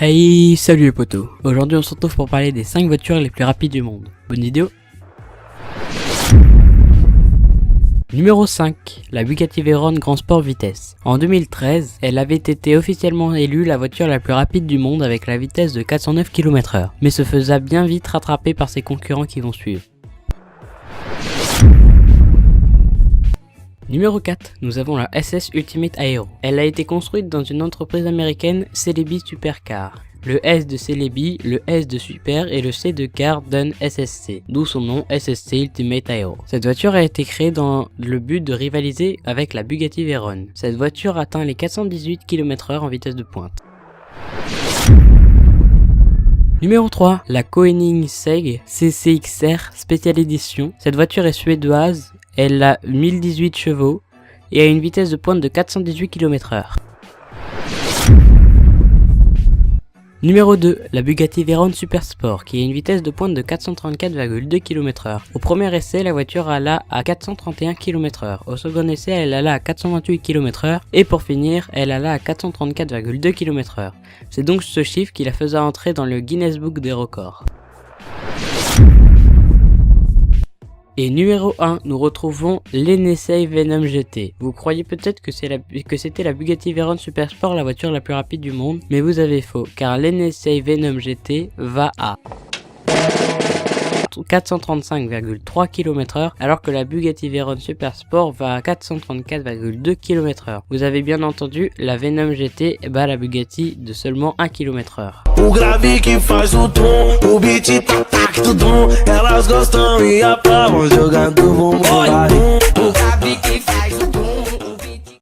Hey, salut les potos. Aujourd'hui on se retrouve pour parler des 5 voitures les plus rapides du monde. Bonne vidéo. Numéro 5, la Bugatti Veyron Grand Sport Vitesse. En 2013, elle avait été officiellement élue la voiture la plus rapide du monde avec la vitesse de 409 km/h, mais se faisait bien vite rattraper par ses concurrents qui vont suivre. Numéro 4, nous avons la SS Ultimate Aero. Elle a été construite dans une entreprise américaine, Celebi Supercar. Le S de Celebi, le S de Super et le C de Car donne SSC, d'où son nom SSC Ultimate Aero. Cette voiture a été créée dans le but de rivaliser avec la Bugatti Veyron. Cette voiture atteint les 418 km/h en vitesse de pointe. Numéro 3, la Koenigsegg CCXR Special Edition. Cette voiture est suédoise, elle a 1018 chevaux et a une vitesse de pointe de 418 km/h. Numéro 2, la Bugatti Veyron Super Sport qui a une vitesse de pointe de 434,2 km/h. Au premier essai, la voiture alla à 431 km/h. Au second essai, elle alla à 428 km/h. Et pour finir, elle alla à 434,2 km/h. C'est donc ce chiffre qui la faisait entrer dans le Guinness Book des records. Et numéro 1, nous retrouvons l'NSA Venom GT. Vous croyez peut-être que c'était la Bugatti Veyron Super Sport la voiture la plus rapide du monde, mais vous avez faux, car l'NSA Venom GT va à 435,3 km/h alors que la Bugatti Veyron Super Sport va à 434,2 km/h. Vous avez bien entendu, la Venom GT bat la Bugatti de seulement 1 km/h. O grave que faz o tom, o beat tá tudum. Elas gostam e aplaudem jogando bumbum.